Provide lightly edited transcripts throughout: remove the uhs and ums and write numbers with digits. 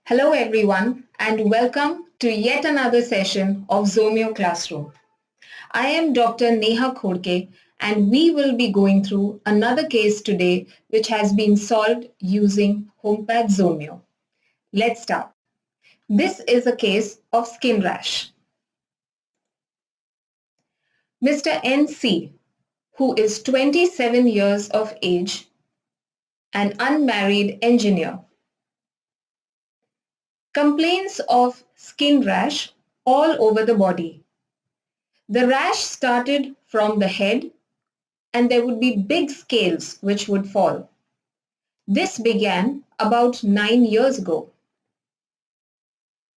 Hello everyone and welcome to yet another session of Zomeo Classroom. I am Dr. Neha Khodke and we will be going through another case today which has been solved using HomePad Zomeo. Let's start. This is a case of skin rash. Mr. NC, who is 27 years of age, an unmarried engineer, complains of skin rash all over the body. The rash started from the head and there would be big scales which would fall. This began about 9 years ago.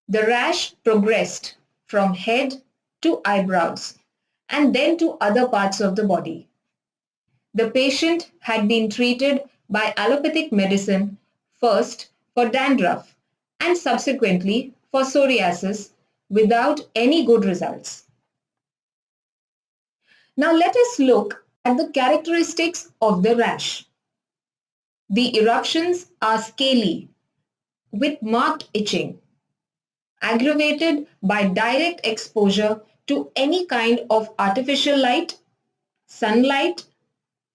The rash progressed from head to eyebrows and then to other parts of the body. The patient had been treated by allopathic medicine first for dandruff and subsequently for psoriasis without any good results. Now let us look at the characteristics of the rash. The eruptions are scaly with marked itching, aggravated by direct exposure to any kind of artificial light, sunlight,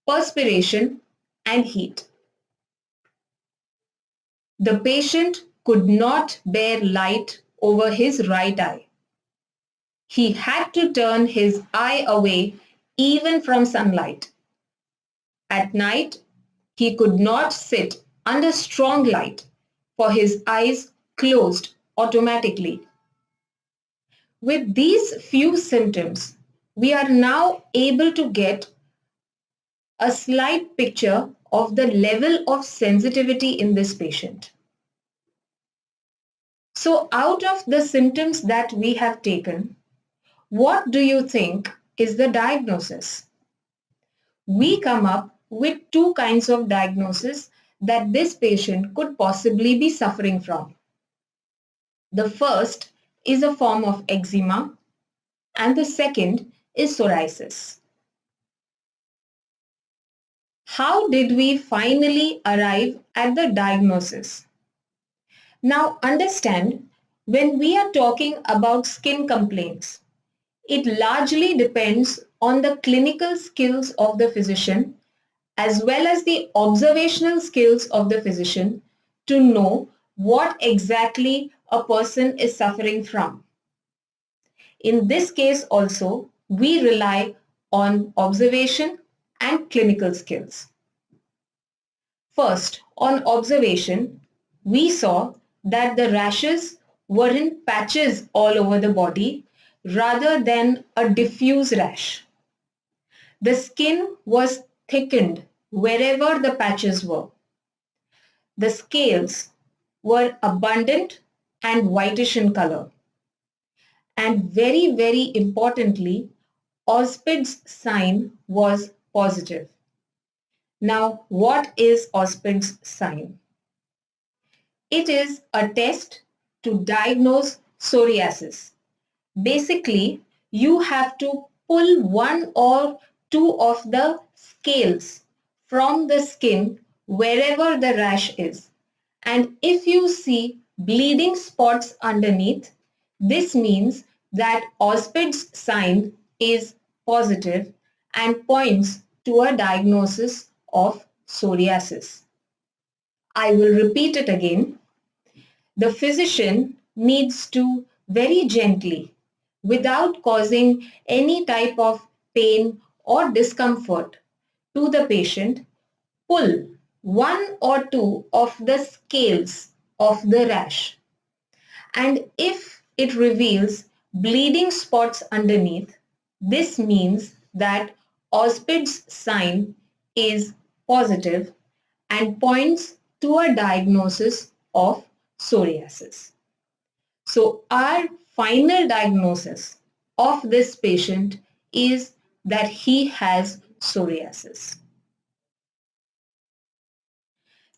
perspiration, and heat. The patient could not bear light over his right eye. He had to turn his eye away even from sunlight. At night, he could not sit under strong light for his eyes closed automatically. With these few symptoms, we are now able to get a slight picture of the level of sensitivity in this patient. So out of the symptoms that we have taken, what do you think is the diagnosis? We come up with two kinds of diagnosis that this patient could possibly be suffering from. The first is a form of eczema and the second is psoriasis. How did we finally arrive at the diagnosis? Now understand, when we are talking about skin complaints, it largely depends on the clinical skills of the physician as well as the observational skills of the physician to know what exactly a person is suffering from. In this case also, we rely on observation and clinical skills. First, on observation, we saw that the rashes were in patches all over the body rather than a diffuse rash. The skin was thickened wherever the patches were. The scales were abundant and whitish in color. And very importantly, Auspid's sign was positive. Now, what is Auspid's sign? It is a test to diagnose psoriasis. Basically, you have to pull one or two of the scales from the skin wherever the rash is. And if you see bleeding spots underneath, this means that Auspid's sign is positive and points to a diagnosis of psoriasis. I will repeat it again. The physician needs to very gently, without causing any type of pain or discomfort to the patient, pull one or two of the scales of the rash. And if it reveals bleeding spots underneath, this means that Auspid's sign is positive and points to a diagnosis of psoriasis. So our final diagnosis of this patient is that he has psoriasis.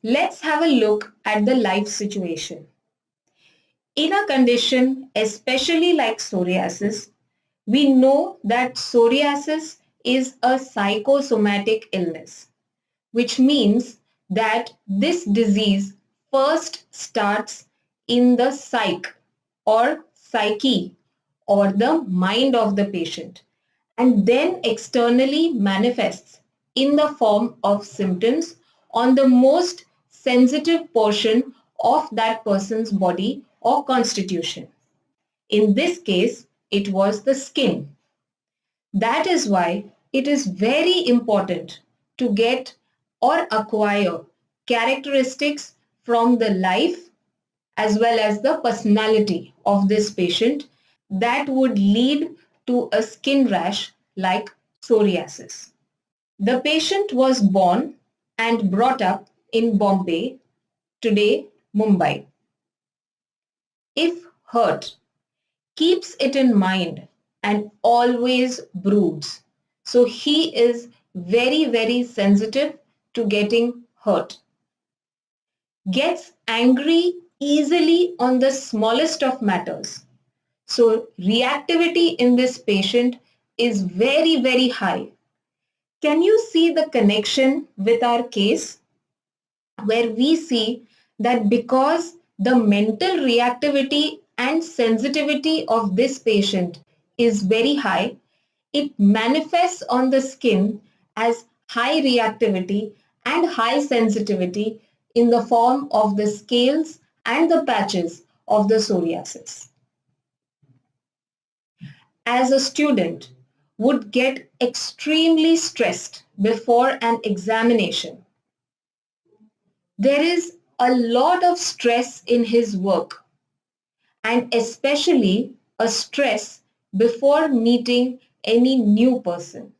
Let's have a look at the life situation. In a condition especially like psoriasis, we know that psoriasis is a psychosomatic illness, which means that this disease first starts in the psyche or the mind of the patient, and then externally manifests in the form of symptoms on the most sensitive portion of that person's body or constitution. In this case, it was the skin. That is why it is very important to get or acquire characteristics from the life as well as the personality of this patient that would lead to a skin rash like psoriasis. The patient was born and brought up in Bombay, today Mumbai. If hurt, keeps it in mind and always broods. So he is very, very sensitive to getting hurt. Gets angry easily on the smallest of matters. So reactivity in this patient is very, very high. Can you see the connection with our case where we see that because the mental reactivity and sensitivity of this patient is very high, it manifests on the skin as high reactivity and high sensitivity in the form of the scales and the patches of the psoriasis. As a student would get extremely stressed before an examination. There is a lot of stress in his work and especially a stress before meeting any new person.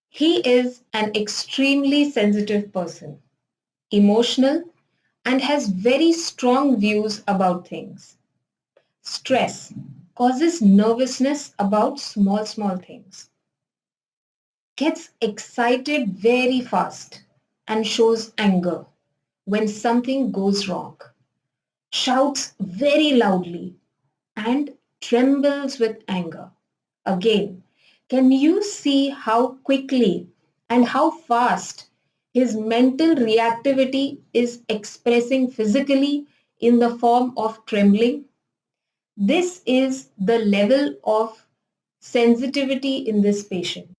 He is an extremely sensitive person, emotional, and has very strong views about things. Stress causes nervousness about small things. Gets excited very fast and shows anger when something goes wrong. Shouts very loudly and trembles with anger. Again, can you see how quickly and how fast his mental reactivity is expressing physically in the form of trembling? This is the level of sensitivity in this patient.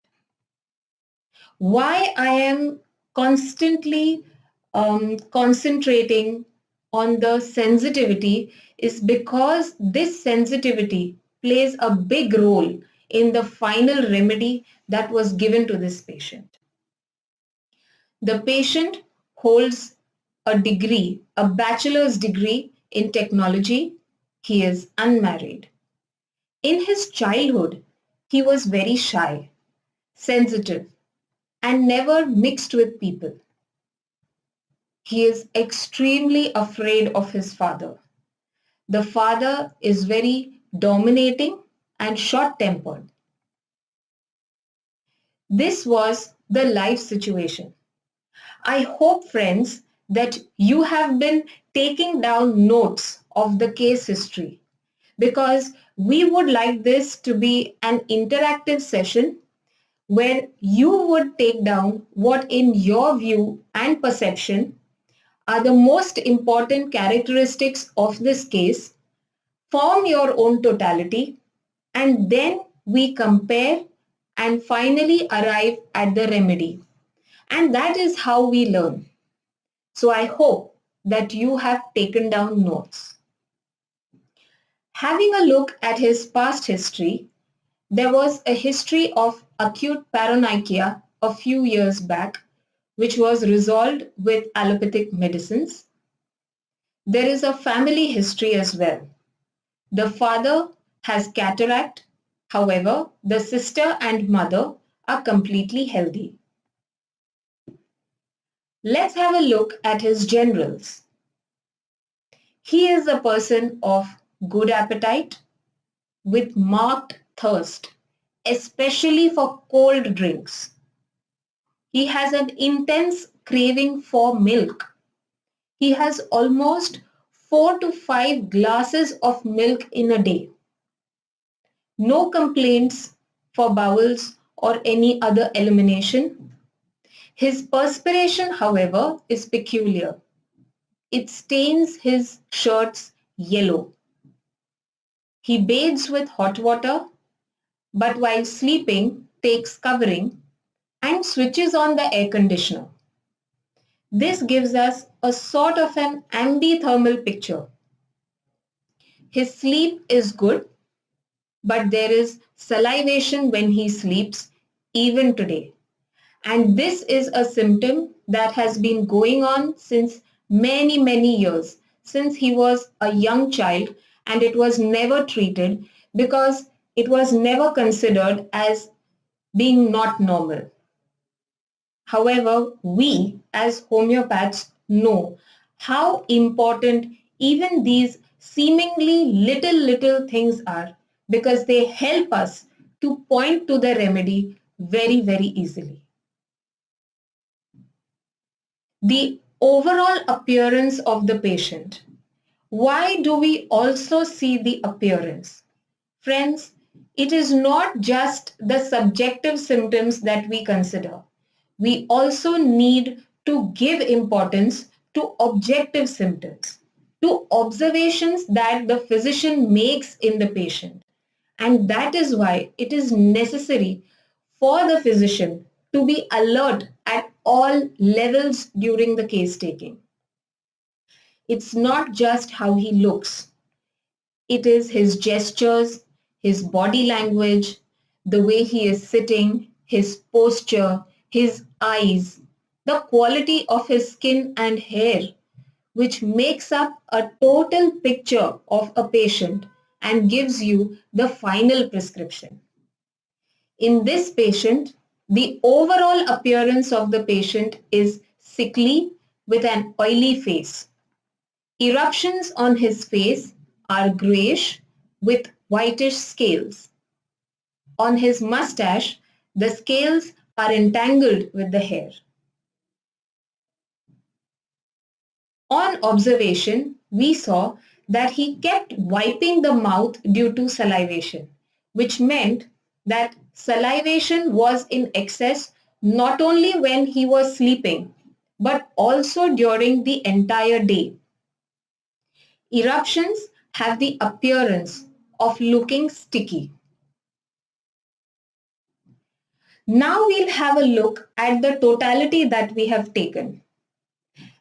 Why I am constantly concentrating on the sensitivity is because this sensitivity plays a big role in the final remedy that was given to this patient. The patient holds a degree, a bachelor's degree in technology. He is unmarried. In his childhood, he was very shy, sensitive, and never mixed with people. He is extremely afraid of his father. The father is very dominating and short-tempered. This was the life situation. I hope, friends, that you have been taking down notes of the case history because we would like this to be an interactive session where you would take down what in your view and perception are the most important characteristics of this case, form your own totality, and then we compare and finally arrive at the remedy. And that is how we learn. So I hope that you have taken down notes. Having a look at his past history, there was a history of acute paronychia a few years back, which was resolved with allopathic medicines. There is a family history as well. The father has cataract, however, the sister and mother are completely healthy. Let's have a look at his generals. He is a person of good appetite with marked thirst, especially for cold drinks. He has an intense craving for milk. He has almost 4 to 5 glasses of milk in a day. No complaints for bowels or any other elimination. His perspiration, however, is peculiar. It stains his shirts yellow. He bathes with hot water, but while sleeping takes covering and switches on the air conditioner. This gives us a sort of an ambithermal picture. His sleep is good, but there is salivation when he sleeps, even today. And this is a symptom that has been going on since many, many years, since he was a young child, and it was never treated because it was never considered as being not normal. However, we as homeopaths know how important even these seemingly little things are, because they help us to point to the remedy very, very easily. The overall appearance of the patient. Why do we also see the appearance? Friends, it is not just the subjective symptoms that we consider. We also need to give importance to objective symptoms, to observations that the physician makes in the patient. And that is why it is necessary for the physician to be alert at all levels during the case taking. It's not just how he looks. It is his gestures, his body language, the way he is sitting, his posture, his eyes, the quality of his skin and hair, which makes up a total picture of a patient and gives you the final prescription. In this patient, the overall appearance of the patient is sickly with an oily face. Eruptions on his face are grayish with whitish scales. On his mustache, the scales are entangled with the hair. On observation, we saw that he kept wiping the mouth due to salivation, which meant that salivation was in excess not only when he was sleeping, but also during the entire day. Eruptions have the appearance of looking sticky. Now we'll have a look at the totality that we have taken.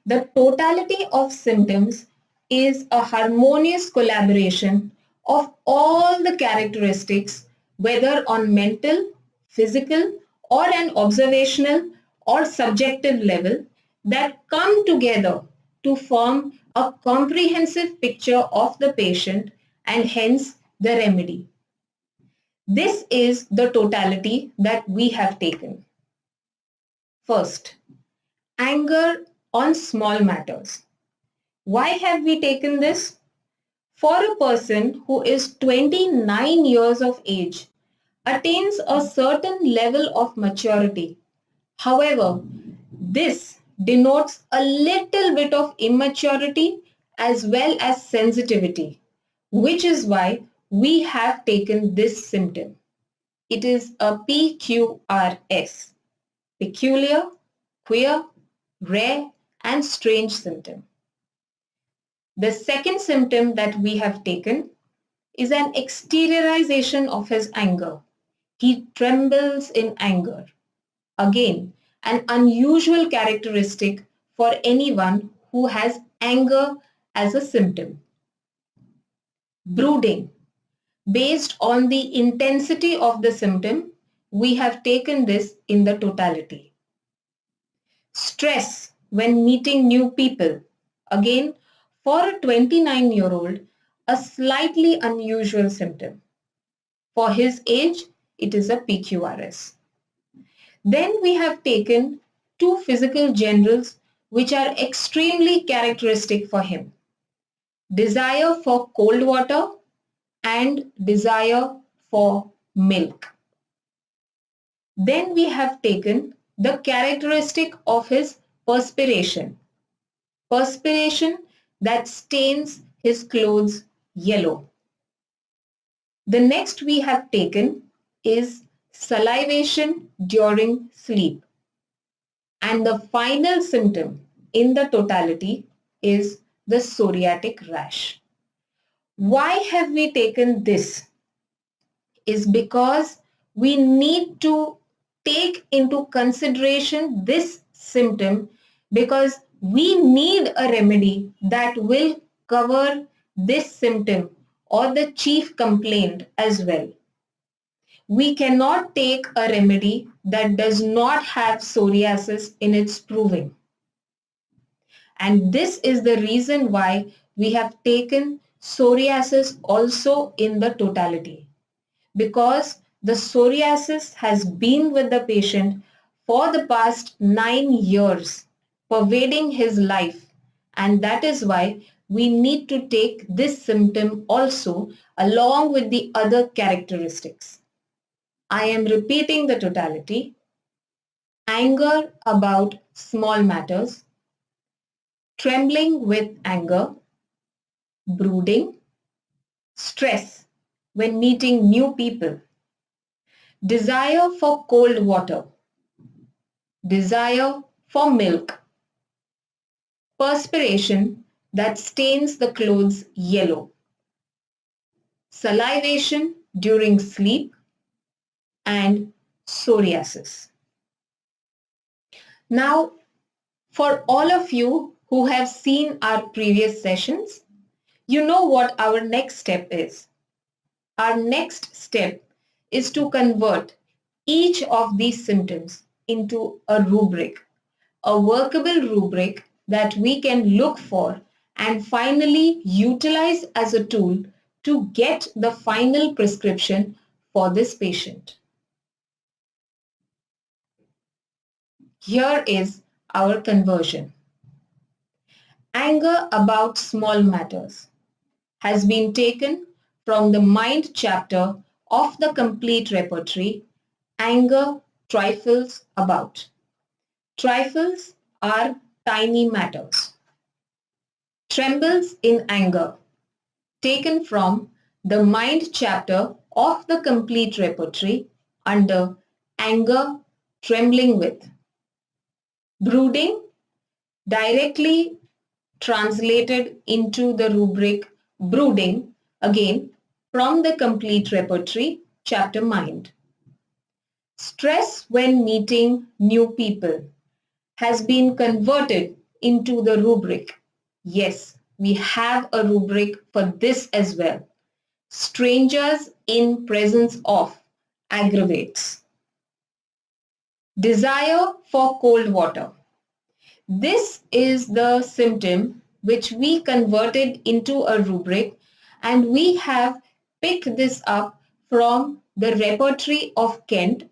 The totality of symptoms is a harmonious collaboration of all the characteristics, whether on mental, physical, or an observational or subjective level, that come together to form a comprehensive picture of the patient and hence the remedy. This is the totality that we have taken. First, anger on small matters. Why have we taken this? For a person who is 29 years of age, attains a certain level of maturity. However, this denotes a little bit of immaturity as well as sensitivity, which is why we have taken this symptom. It is a PQRS, peculiar, queer, rare, and strange symptom. The second symptom that we have taken is an exteriorization of his anger. He trembles in anger. Again, an unusual characteristic for anyone who has anger as a symptom. Brooding. Based on the intensity of the symptom, we have taken this in the totality. Stress when meeting new people. Again, for a 29-year-old, a slightly unusual symptom. For his age, it is a PQRS. Then we have taken two physical generals which are extremely characteristic for him. Desire for cold water and desire for milk. Then we have taken the characteristic of his perspiration. Perspiration that stains his clothes yellow. The next we have taken is salivation during sleep. And the final symptom in the totality is the psoriatic rash. Why have we taken this? Is because we need to take into consideration this symptom because we need a remedy that will cover this symptom or the chief complaint as well. We cannot take a remedy that does not have psoriasis in its proving. And this is the reason why we have taken psoriasis also in the totality. Because the psoriasis has been with the patient for the past 9 years, pervading his life. And that is why we need to take this symptom also along with the other characteristics. I am repeating the totality. Anger about small matters, trembling with anger, brooding, stress when meeting new people, desire for cold water, desire for milk, perspiration that stains the clothes yellow, salivation during sleep, and psoriasis. Now, for all of you who have seen our previous sessions, you know what our next step is. Our next step is to convert each of these symptoms into a rubric, a workable rubric that we can look for and finally utilize as a tool to get the final prescription for this patient. Here is our conversion. Anger about small matters has been taken from the mind chapter of the complete repertory, Anger Trifles About. Trifles are tiny matters. Trembles in anger, taken from the mind chapter of the complete repertory under Anger Trembling With. Brooding, directly translated into the rubric Brooding, again from the complete repertory chapter Mind. Stress when meeting new people has been converted into the rubric. Yes, we have a rubric for this as well. Strangers in presence of aggravates. Desire for cold water. This is the symptom which we converted into a rubric, and we have picked this up from the repertory of Kent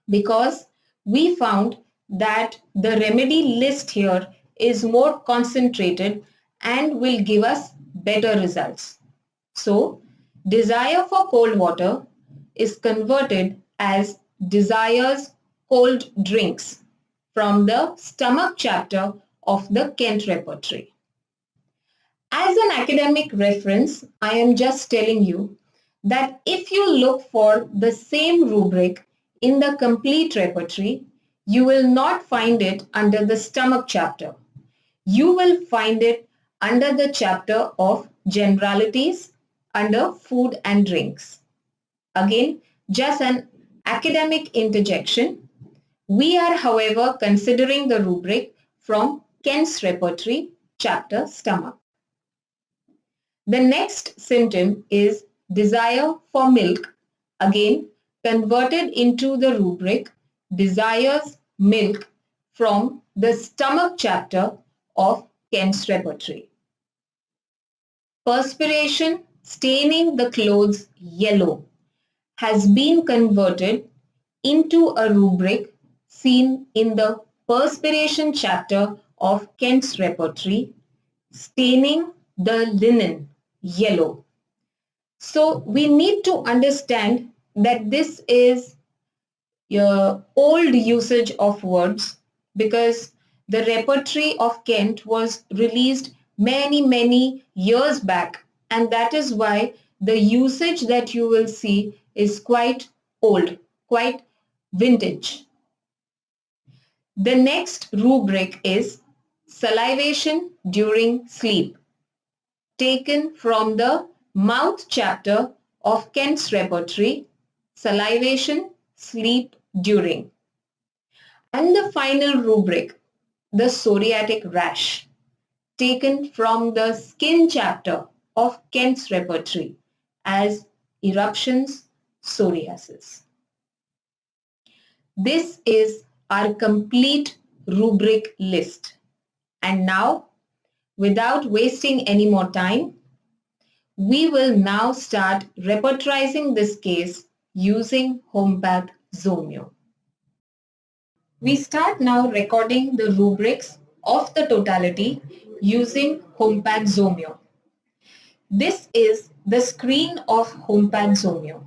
because we found that the remedy list here is more concentrated and will give us better results. So, desire for cold water is converted as desires cold drinks from the stomach chapter of the Kent repertory. As an academic reference, I am just telling you that if you look for the same rubric in the complete repertory, you will not find it under the stomach chapter. You will find it under the chapter of generalities under food and drinks. Again, just an academic interjection. We are, however, considering the rubric from Kent's repertory, chapter stomach. The next symptom is desire for milk, again converted into the rubric desires milk from the stomach chapter of Kent's repertory. Perspiration staining the clothes yellow has been converted into a rubric seen in the perspiration chapter of Kent's repertory, staining the linen yellow. So we need to understand that this is your old usage of words because the repertory of Kent was released many years back, and that is why the usage that you will see is quite old, quite vintage. The next rubric is salivation during sleep, taken from the mouth chapter of Kent's repertory, salivation, sleep during. And the final rubric, the psoriatic rash, taken from the skin chapter of Kent's repertory as eruptions, psoriasis. This is our complete rubric list. And now, without wasting any more time, we will now start repertorizing this case using Homeopathy Zomeo. We start now recording the rubrics of the totality using Homeopathy Zomeo. This is the screen of Homeopathy Zomeo.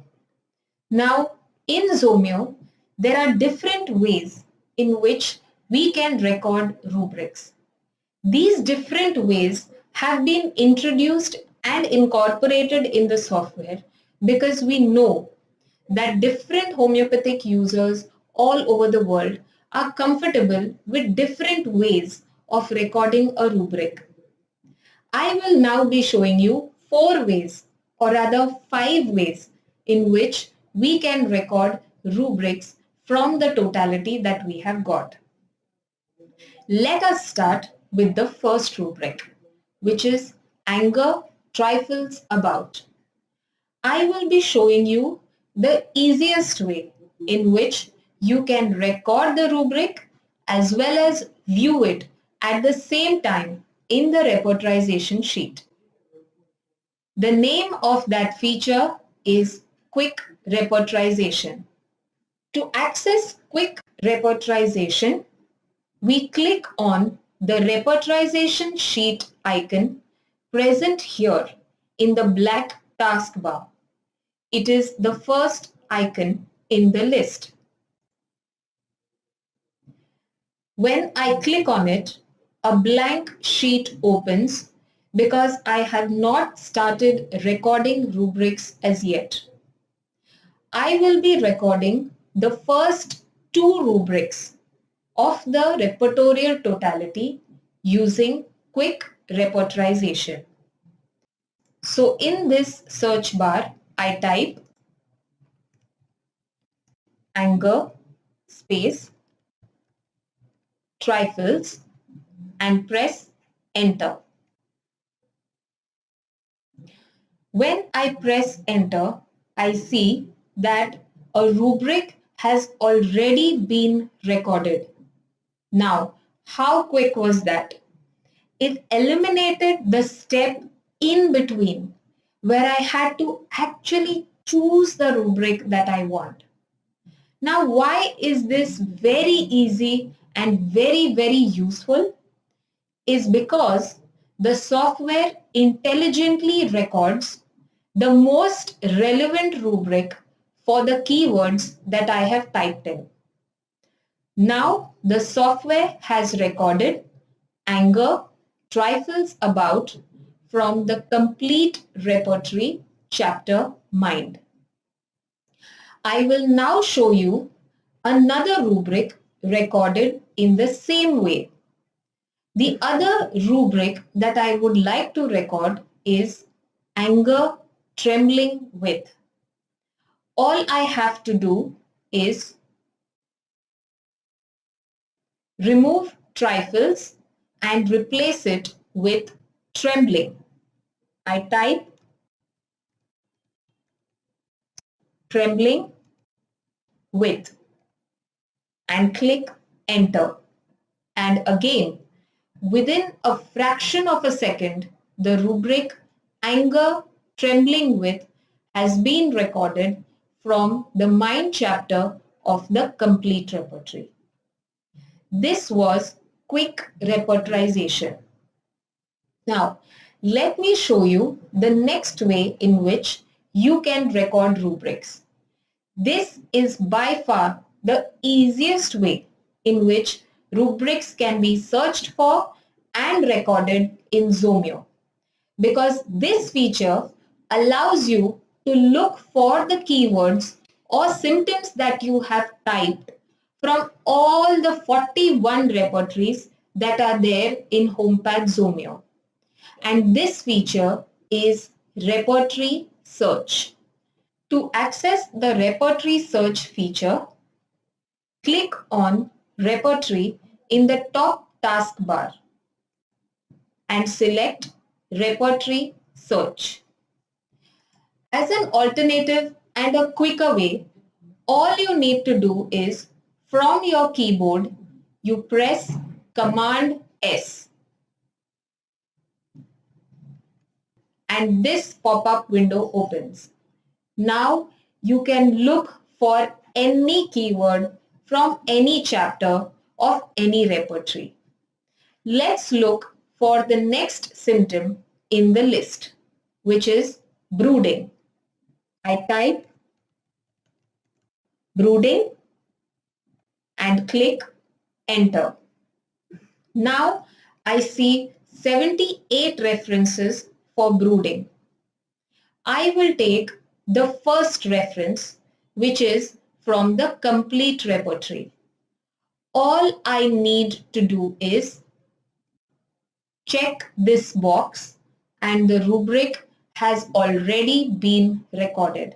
Now, in Zomeo, there are different ways in which we can record rubrics. These different ways have been introduced and incorporated in the software because we know that different homeopathic users all over the world are comfortable with different ways of recording a rubric. I will now be showing you 4 ways, or rather 5 ways, in which we can record rubrics from the totality that we have got. Let us start with the first rubric, which is anger trifles about. I will be showing you the easiest way in which you can record the rubric as well as view it at the same time in the repertorization sheet. The name of that feature is Quick Repertorization. To access Quick Repertorization, we click on the repertorization sheet icon present here in the black taskbar. It is the first icon in the list. When I click on it, a blank sheet opens because I have not started recording rubrics as yet. I will be recording the first 2 rubrics of the repertorial totality using Quick Repertorization. So in this search bar, I type anger space trifles and press enter. When I press enter, I see that a rubric has already been recorded. Now, how quick was that? It eliminated the step in between where I had to actually choose the rubric that I want. Now, why is this very easy and very useful? Is because the software intelligently records the most relevant rubric for the keywords that I have typed in. Now the software has recorded anger trifles about from the complete repertory chapter mind. I will now show you another rubric recorded in the same way. The other rubric that I would like to record is anger trembling with. All I have to do is remove trifles and replace it with trembling. I type trembling with and click enter. And again, within a fraction of a second, the rubric anger trembling with has been recorded from the mind chapter of the complete repertory. This was quick repertorization. Now, let me show you the next way in which you can record rubrics. This is by far the easiest way in which rubrics can be searched for and recorded in Zomeo, because this feature allows you to look for the keywords or symptoms that you have typed from all the 41 repertories that are there in HomePad Zomeo. And this feature is repertory search. To access the repertory search feature, click on repertory in the top taskbar and select repertory search. As an alternative and a quicker way, all you need to do is from your keyboard, you press Command S and this pop-up window opens. Now you can look for any keyword from any chapter of any repertory. Let's look for the next symptom in the list, which is brooding. I type brooding and click enter. Now I see 78 references for brooding. I will take the first reference, which is from the complete repertory. All I need to do is check this box and the rubric has already been recorded.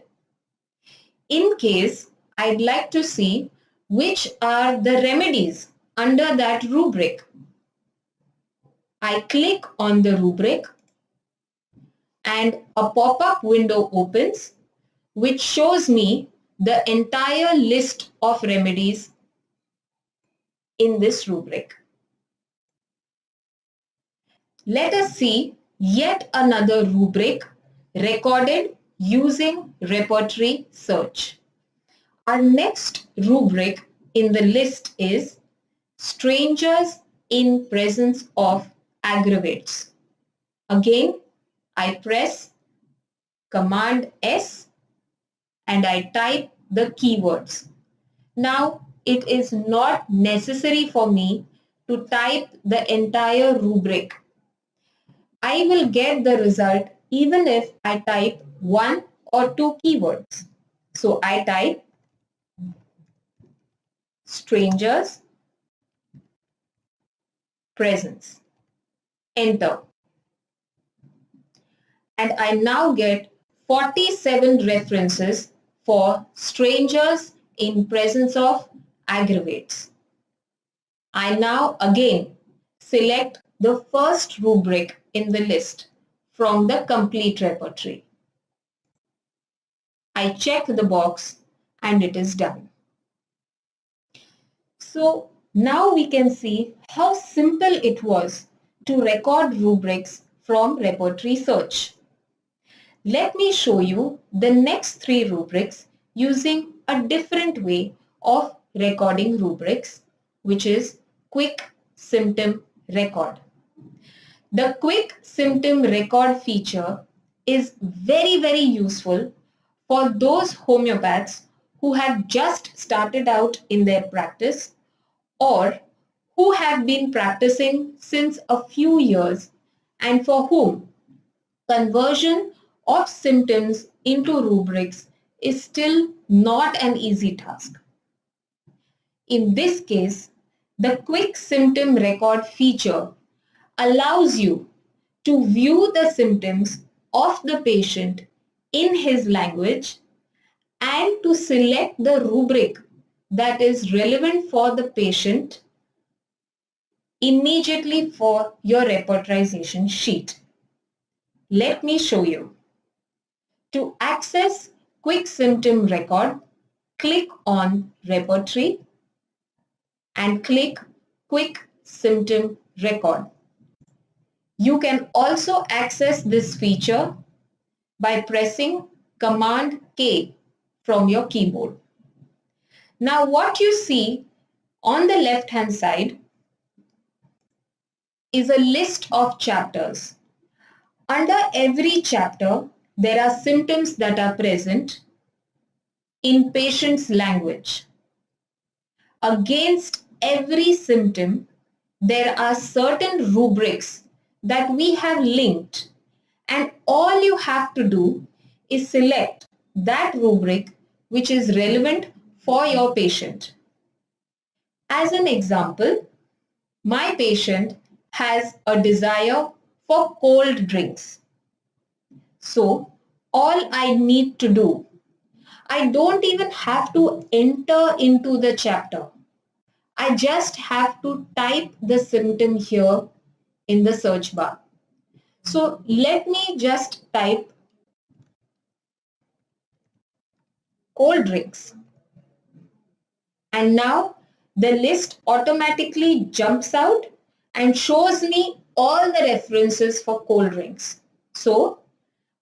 In case I'd like to see which are the remedies under that rubric, I click on the rubric and a pop-up window opens which shows me the entire list of remedies in this rubric. Let us see yet another rubric recorded using repertory search. Our next rubric in the list is strangers in presence of aggravates. Again, I press Command S and I type the keywords. Now, it is not necessary for me to type the entire rubric. I will get the result even if I type one or two keywords. So I type strangers presence. Enter. And I now get 47 references for strangers in presence of aggravates. I now again select the first rubric in the list from the complete repertory. I check the box and it is done. So now we can see how simple it was to record rubrics from repertory search. Let me show you the next three rubrics using a different way of recording rubrics, which is quick symptom record. The quick symptom record feature is very useful for those homeopaths who have just started out in their practice or who have been practicing since a few years and for whom conversion of symptoms into rubrics is still not an easy task. In this case, the quick symptom record feature allows you to view the symptoms of the patient in his language and to select the rubric that is relevant for the patient immediately for your repertorization sheet. Let me show you. To access quick symptom record, click on repertory and click quick symptom record. You can also access this feature by pressing Command K from your keyboard. Now what you see on the left hand side is a list of chapters. Under every chapter, there are symptoms that are present in patient's language. Against every symptom, there are certain rubrics that we have linked, and all you have to do is select that rubric which is relevant for your patient. As an example, My patient has a desire for cold drinks. So all I need to do, I don't even have to enter into the chapter. I just have to type the symptom here in the search bar. So let me just type cold drinks. And now the list automatically jumps out and shows me all the references for cold drinks. So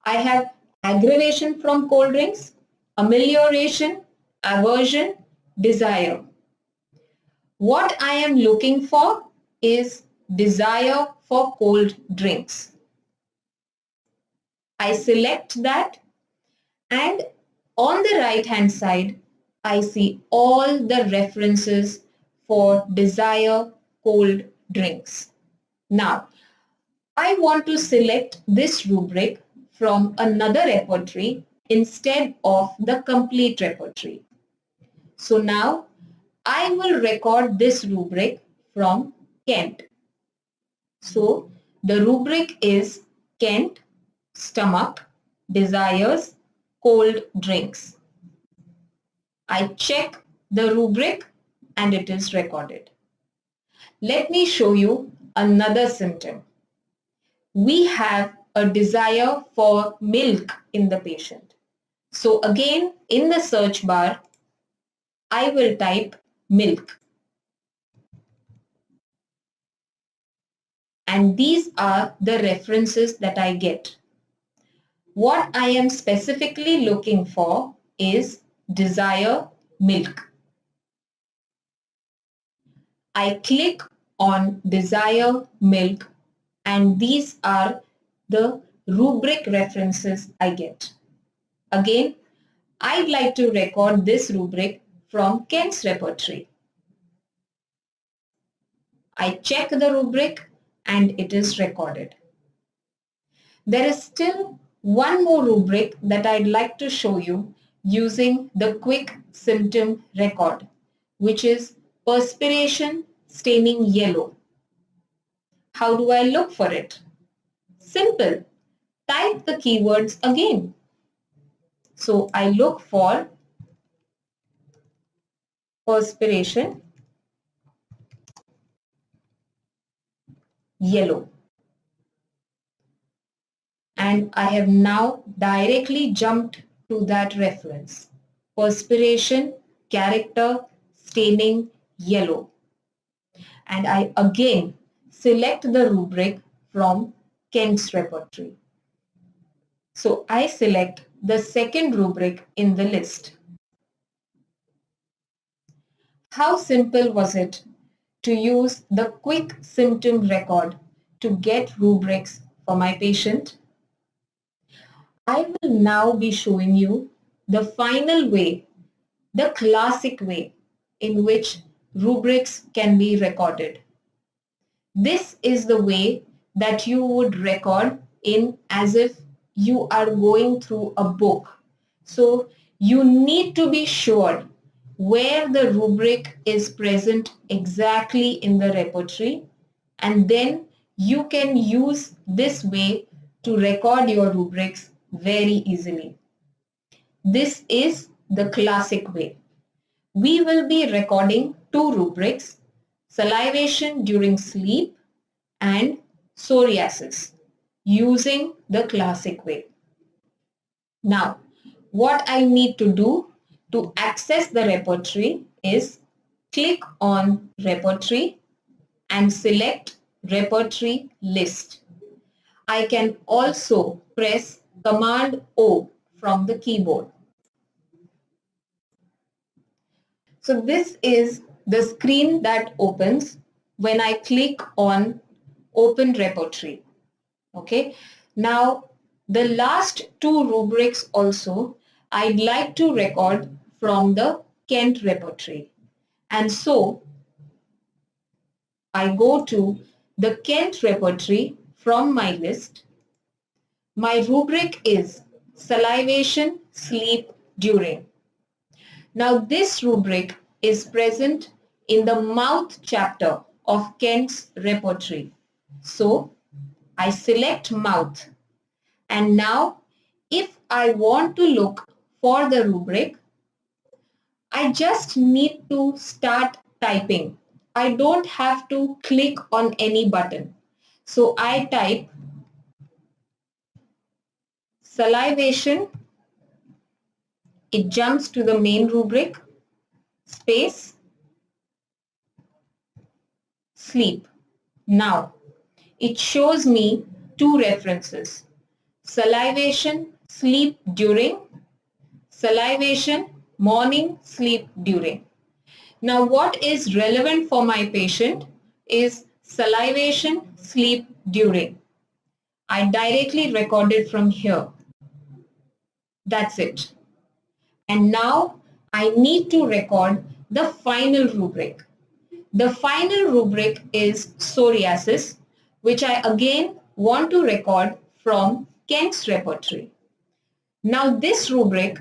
I have aggravation from cold drinks, amelioration, aversion, desire. What I am looking for is desire for cold drinks. I select that, and on the right hand side, I see all the references for desire cold drinks. Now, I want to select this rubric from another repertory instead of the complete repertory. So now I will record this rubric from Kent. So the rubric is Kent, stomach, desires, cold drinks. I check the rubric and it is recorded. Let me show you another symptom. We have a desire for milk in the patient. So again, in the search bar, I will type milk. And these are the references that I get. What I am specifically looking for is desire milk. I click on desire milk and these are the rubric references I get. Again, I'd like to record this rubric from Kent's repertory. I check the rubric and it is recorded. There is still one more rubric that I'd like to show you using the quick symptom record, which is perspiration staining yellow. How do I look for it? Simple. Type the keywords again. So I look for perspiration yellow. And I have now directly jumped to that reference. Perspiration, character, staining, yellow. And I again select the rubric from Kent's repertory. So I select the second rubric in the list. How simple was it to use the quick symptom record to get rubrics for my patient? I will now be showing you the final way, the classic way in which rubrics can be recorded. This is the way that you would record in as if you are going through a book. So you need to be sure where the rubric is present exactly in the repertory, and then you can use this way to record your rubrics very easily. This is the classic way. We will be recording two rubrics, salivation during sleep and psoriasis, using the classic way. Now, what I need to do to access the repertory is click on repertory and select repertory list. I can also press Command O from the keyboard. So this is the screen that opens when I click on Open Repertory. Okay. Now, the last two rubrics also I'd like to record from the Kent repertory. And so I go to the Kent repertory from my list. My rubric is salivation sleep during. Now this rubric is present in the mouth chapter of Kent's repertory. So I select mouth, and now if I want to look for the rubric, I just need to start typing. I don't have to click on any button. So I type salivation, it jumps to the main rubric, space, sleep. Now, it shows me two references: salivation, sleep during; salivation, morning, sleep during. Now, what is relevant for my patient is salivation, sleep during. I directly record it from here. That's it. And now I need to record the final rubric. The final rubric is psoriasis, which I again want to record from Kent's repertory. Now this rubric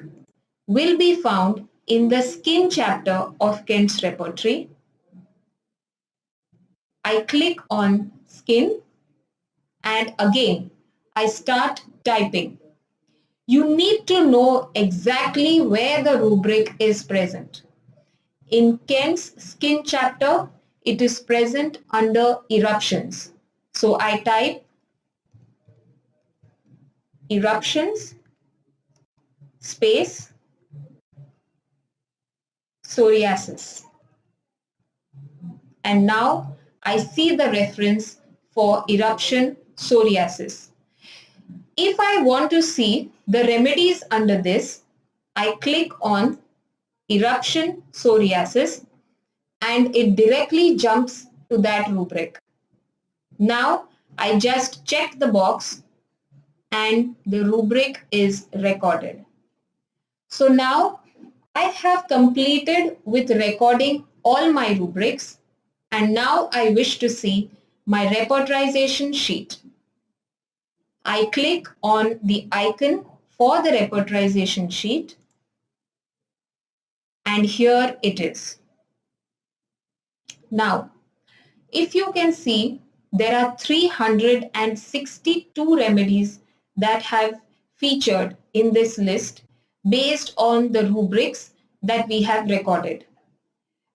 will be found in the skin chapter of Kent's repertory. I click on skin and again I start typing. You need to know exactly where the rubric is present. In Kent's skin chapter, it is present under eruptions. So I type eruptions, space, psoriasis. And now I see the reference for eruption psoriasis. If I want to see the remedies under this, I click on eruption psoriasis and it directly jumps to that rubric. Now I just check the box and the rubric is recorded. So now I have completed with recording all my rubrics, and now I wish to see my repertorization sheet. I click on the icon for the repertorization sheet and here it is. Now, if you can see, there are 362 remedies that have featured in this list based on the rubrics that we have recorded.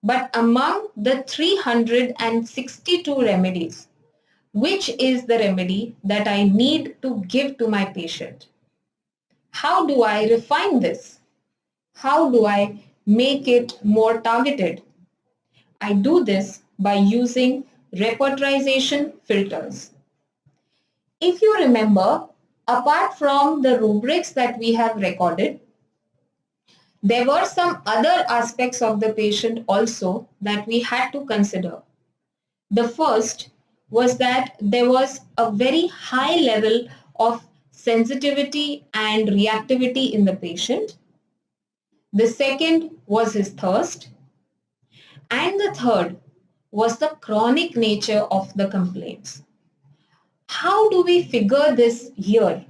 But among the 362 remedies, which is the remedy that I need to give to my patient? How do I refine this? How do I make it more targeted? I do this by using repertorization filters. If you remember, apart from the rubrics that we have recorded, there were some other aspects of the patient also that we had to consider. The first was that there was a very high level of sensitivity and reactivity in the patient. The second was his thirst. And the third was the chronic nature of the complaints. How do we figure this here?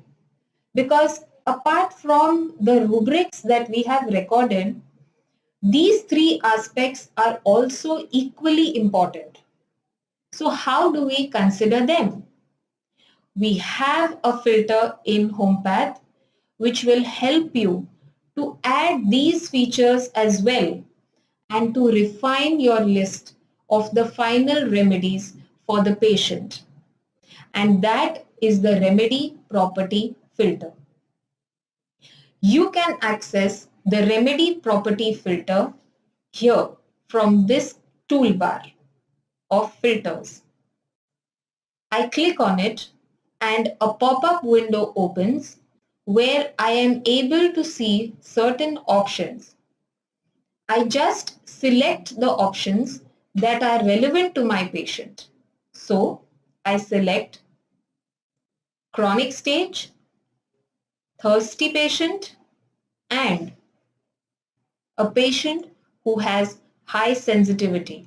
Because apart from the rubrics that we have recorded, these three aspects are also equally important. So how do we consider them? We have a filter in HomePath which will help you to add these features as well and to refine your list of the final remedies for the patient. And that is the remedy property filter. You can access the remedy property filter here from this toolbar of filters. I click on it and a pop-up window opens where I am able to see certain options. I just select the options that are relevant to my patient. So I select chronic stage, thirsty patient, and a patient who has high sensitivity.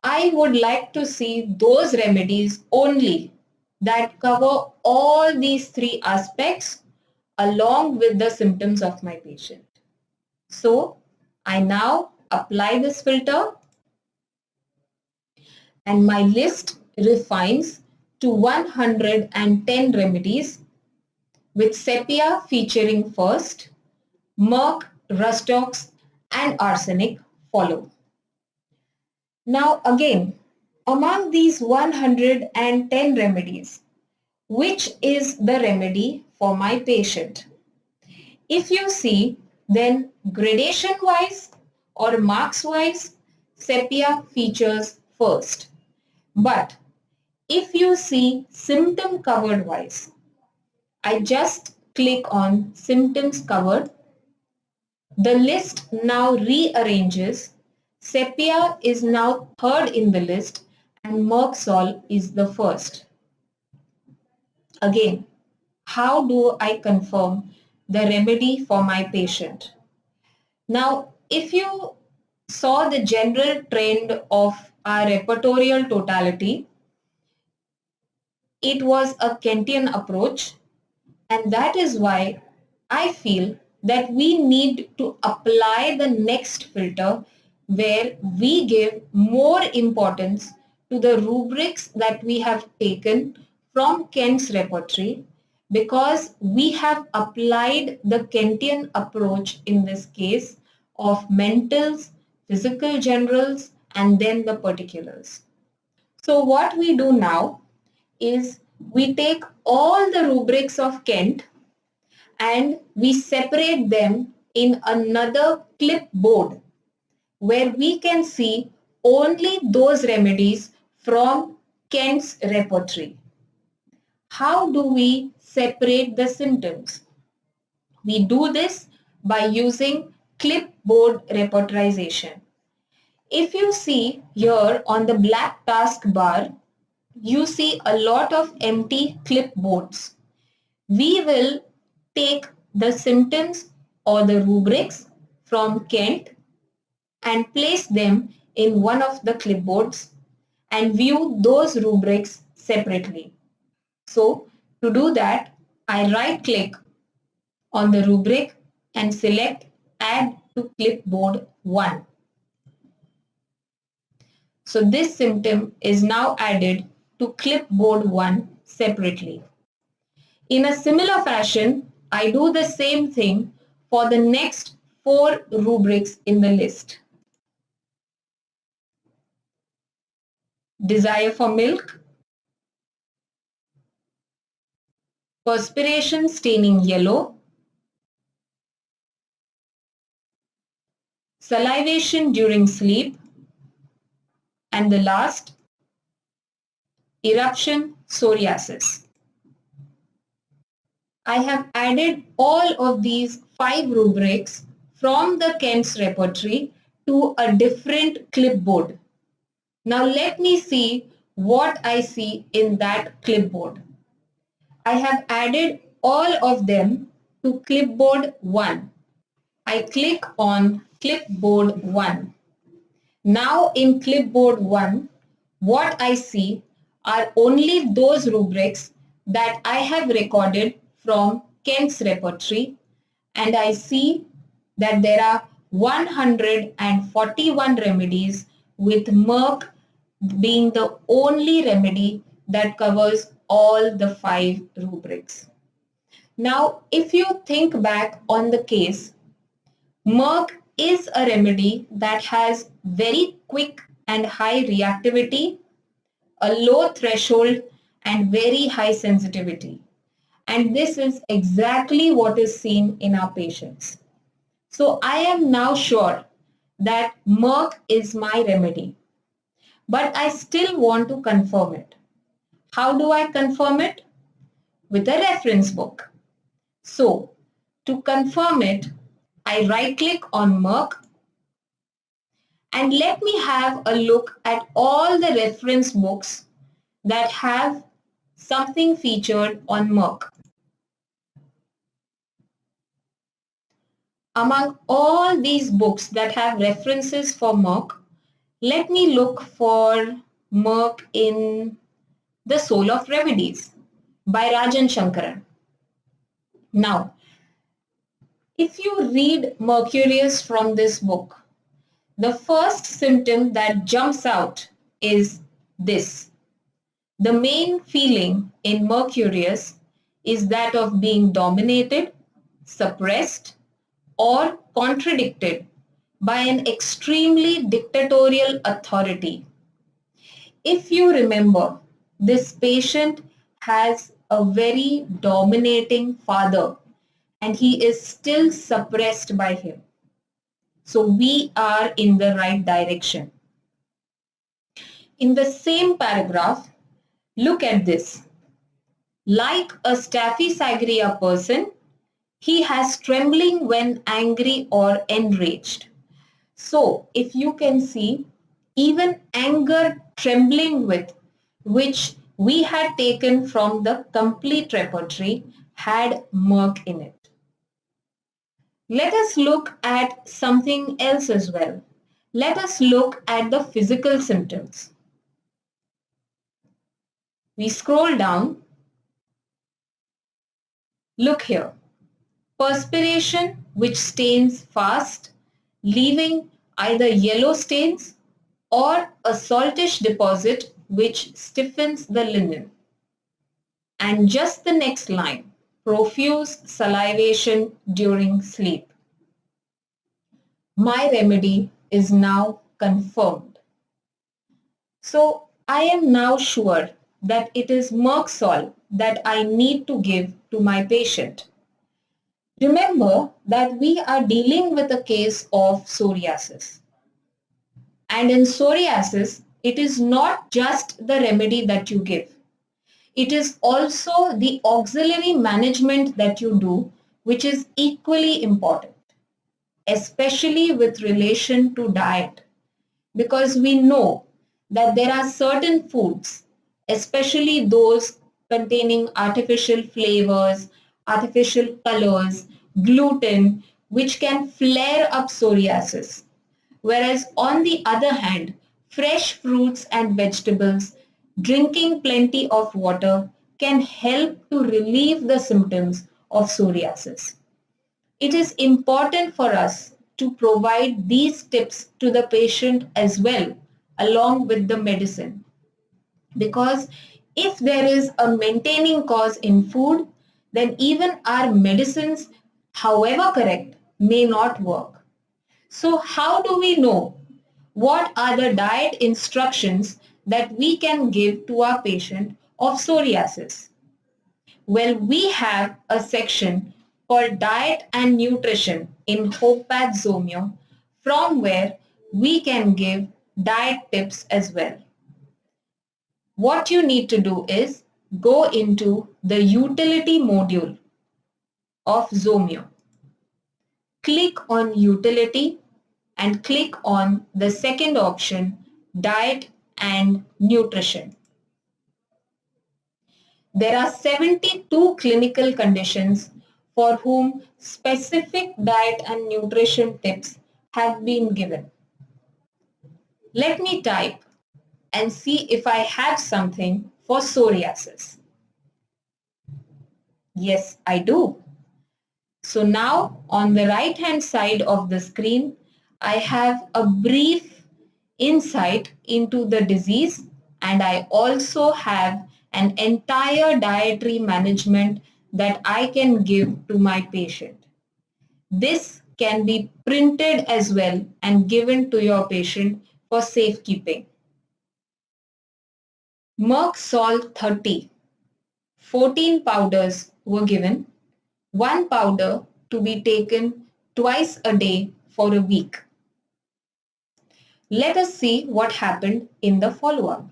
I would like to see those remedies only that cover all these three aspects along with the symptoms of my patient. So I now apply this filter and my list refines to 110 remedies with sepia featuring first, murk, rustox and arsenic follow. Now again, among these 110 remedies, which is the remedy for my patient? If you see, then gradation wise or marks wise, sepia features first. But if you see symptom covered wise, I just click on symptoms covered. The list now rearranges. Sepia is now third in the list and Merxol is the first. Again, how do I confirm the remedy for my patient? Now, if you saw the general trend of our repertorial totality, it was a Kentian approach, and that is why I feel that we need to apply the next filter where we give more importance to the rubrics that we have taken from Kent's repertory, because we have applied the Kentian approach in this case of mentals, physical generals, and then the particulars. So what we do now is we take all the rubrics of Kent and we separate them in another clipboard where we can see only those remedies from Kent's repertory. How do we separate the symptoms? We do this by using clipboard repertorization. If you see here on the black taskbar, you see a lot of empty clipboards. We will take the symptoms or the rubrics from Kent and place them in one of the clipboards and view those rubrics separately. So to do that, I right click on the rubric and select Add to Clipboard 1. So this symptom is now added to Clipboard 1 separately. In a similar fashion, I do the same thing for the next 4 rubrics in the list. Desire for milk, perspiration staining yellow, salivation during sleep, and the last, eruption psoriasis. I have added all of these 5 rubrics from the Kent's repertory to a different clipboard. Now let me see what I see in that clipboard. I have added all of them to clipboard 1. I click on clipboard 1. Now in clipboard 1, what I see are only those rubrics that I have recorded from Kent's repertory, and I see that there are 141 remedies with Merck being the only remedy that covers all the 5 rubrics. Now, if you think back on the case, Merck is a remedy that has very quick and high reactivity, a low threshold and very high sensitivity. And this is exactly what is seen in our patients. So I am now sure that Merck is my remedy, but I still want to confirm it. How do I confirm it? With a reference book. So to confirm it, I right click on Merck and let me have a look at all the reference books that have something featured on Merck. Among all these books that have references for Merck, let me look for Merck in The Soul of Remedies by Rajan Shankaran. Now, if you read Mercurius from this book, the first symptom that jumps out is this. The main feeling in Mercurius is that of being dominated, suppressed, or contradicted by an extremely dictatorial authority. If you remember, this patient has a very dominating father and he is still suppressed by him. So we are in the right direction. In the same paragraph, look at this. Like a Staphysagria person, he has trembling when angry or enraged. So if you can see, even anger trembling with, which we had taken from the complete repertory, had murk in it. Let us look at something else as well. Let us look at the physical symptoms. We scroll down. Look here. Perspiration which stains fast, leaving either yellow stains or a saltish deposit which stiffens the linen. And just the next line, profuse salivation during sleep. My remedy is now confirmed. So I am now sure that it is Merxol that I need to give to my patient. Remember that we are dealing with a case of psoriasis. And in psoriasis, it is not just the remedy that you give. It is also the auxiliary management that you do, which is equally important, especially with relation to diet. Because we know that there are certain foods, especially those containing artificial flavors, artificial colors, gluten, which can flare up psoriasis. Whereas on the other hand, fresh fruits and vegetables, drinking plenty of water can help to relieve the symptoms of psoriasis. It is important for us to provide these tips to the patient as well, along with the medicine. Because if there is a maintaining cause in food, then even our medicines, however correct, may not work. So how do we know what are the diet instructions that we can give to our patient of psoriasis? Well, we have a section called Diet and Nutrition in Homeopathy Zomeo, from where we can give diet tips as well. What you need to do is go into the utility module of Zomeo. Click on utility and click on the second option, diet and nutrition. There are 72 clinical conditions for whom specific diet and nutrition tips have been given. Let me type and see if I have something for psoriasis. Yes, I do. So now on the right hand side of the screen, I have a brief insight into the disease, and I also have an entire dietary management that I can give to my patient. This can be printed as well and given to your patient for safekeeping. Merck Salt 30. 14 powders were given, one powder to be taken twice a day for a week. Let us see what happened in the follow-up.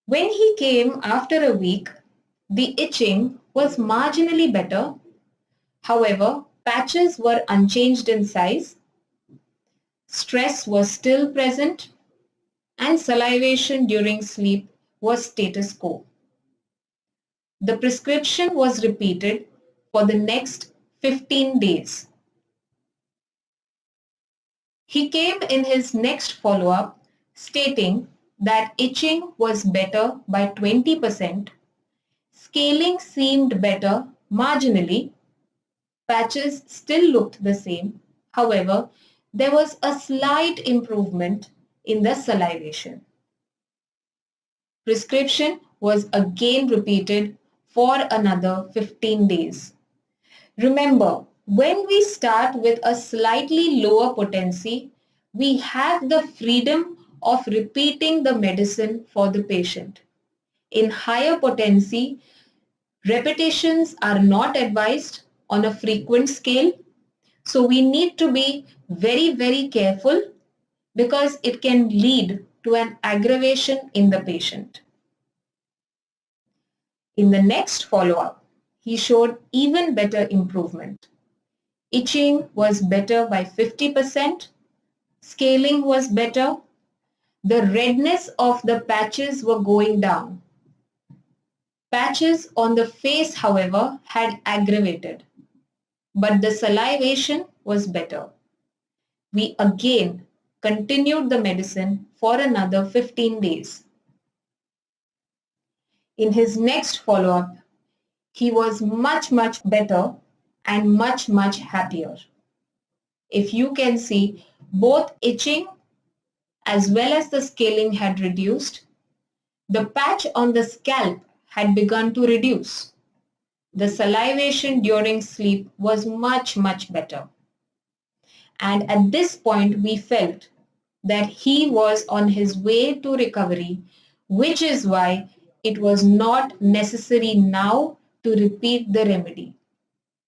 When he came after a week, the itching was marginally better. However, patches were unchanged in size, stress was still present, and salivation during sleep was status quo. The prescription was repeated for the next 15 days. He came in his next follow-up stating that itching was better by 20%, scaling seemed better marginally, patches still looked the same. However, there was a slight improvement in the salivation. Prescription was again repeated for another 15 days. Remember, when we start with a slightly lower potency, we have the freedom of repeating the medicine for the patient. In higher potency, repetitions are not advised on a frequent scale, so we need to be very, very careful because it can lead to an aggravation in the patient. In the next follow-up, he showed even better improvement. Itching was better by 50%, scaling was better, the redness of the patches were going down. Patches on the face, however, had aggravated, but the salivation was better. We again continued the medicine for another 15 days. In his next follow-up, he was much better and much happier. If you can see, both itching as well as the scaling had reduced. The patch on the scalp had begun to reduce. The salivation during sleep was much better. And at this point we felt that he was on his way to recovery, which is why it was not necessary now to repeat the remedy.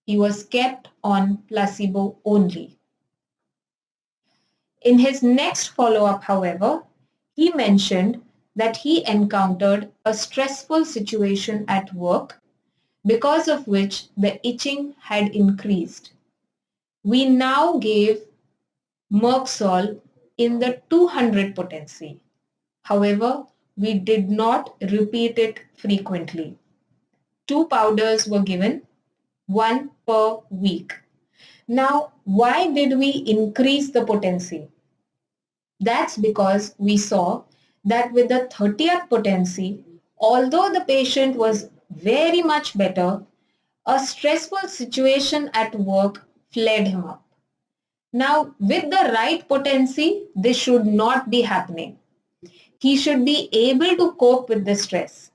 He was kept on placebo only. In his next follow-up, however, he mentioned that he encountered a stressful situation at work because of which the itching had increased. We now gave Merxol in the 200 potency. However, we did not repeat it frequently. 2 powders were given, 1 per week. Now, why did we increase the potency? That's because we saw that with the 30th potency, although the patient was very much better, a stressful situation at work flared him up. Now, with the right potency, this should not be happening. He should be able to cope with the stress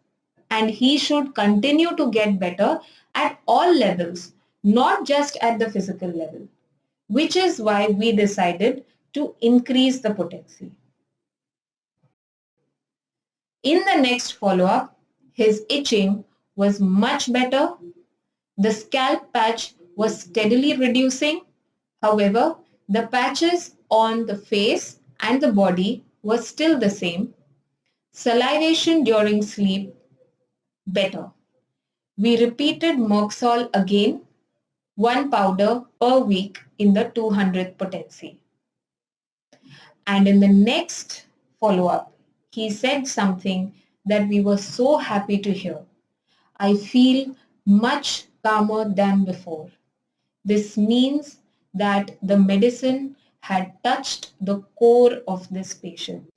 and he should continue to get better at all levels, not just at the physical level, which is why we decided to increase the potency. In the next follow-up, his itching was much better. The scalp patch was steadily reducing. However, the patches on the face and the body were still the same. Salivation during sleep, better. We repeated Merxol again, 1 powder per week in the 200th potency. And in the next follow-up, he said something that we were so happy to hear. I feel much calmer than before. This means that the medicine had touched the core of this patient,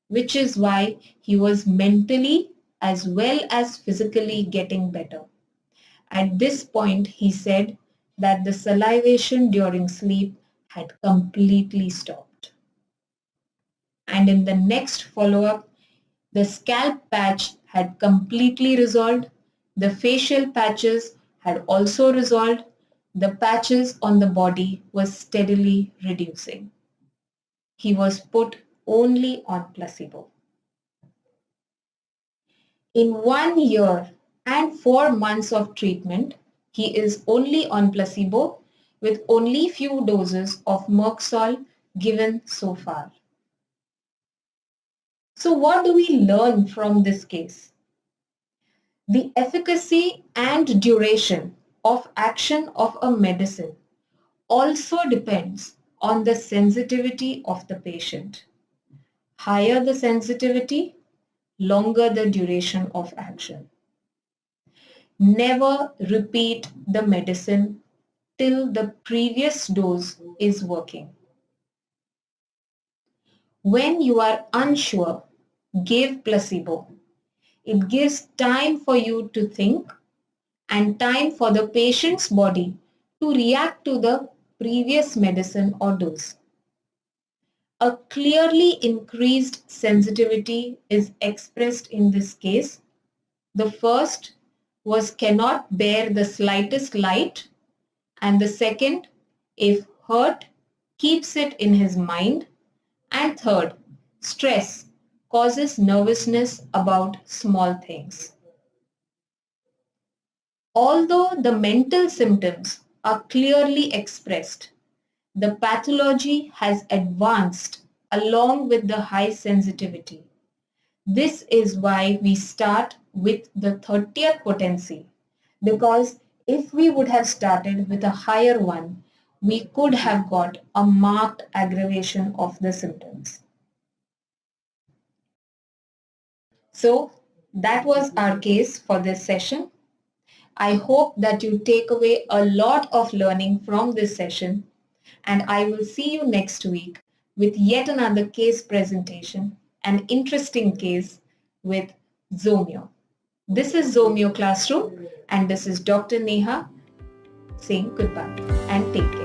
which is why he was mentally as well as physically getting better. At this point, he said that the salivation during sleep had completely stopped. And in the next follow-up, the scalp patch had completely resolved, the facial patches had also resolved, the patches on the body were steadily reducing. He was put only on placebo. In 1 year and 4 months of treatment, he is only on placebo with only few doses of Merxol given so far. So what do we learn from this case? The efficacy and duration of action of a medicine also depends on the sensitivity of the patient. Higher the sensitivity, longer the duration of action. Never repeat the medicine till the previous dose is working. When you are unsure, give placebo. It gives time for you to think and time for the patient's body to react to the previous medicine or dose. A clearly increased sensitivity is expressed in this case. The first was cannot bear the slightest light, and the second, if hurt, keeps it in his mind, and third, stress causes nervousness about small things. Although the mental symptoms are clearly expressed, the pathology has advanced along with the high sensitivity. This is why we start with the 30th potency, because if we would have started with a higher one, we could have got a marked aggravation of the symptoms. So that was our case for this session. I hope that you take away a lot of learning from this session, and I will see you next week with yet another case presentation, an interesting case with Zomeo. This is Zomeo Classroom, and this is Dr. Neha saying goodbye and take care.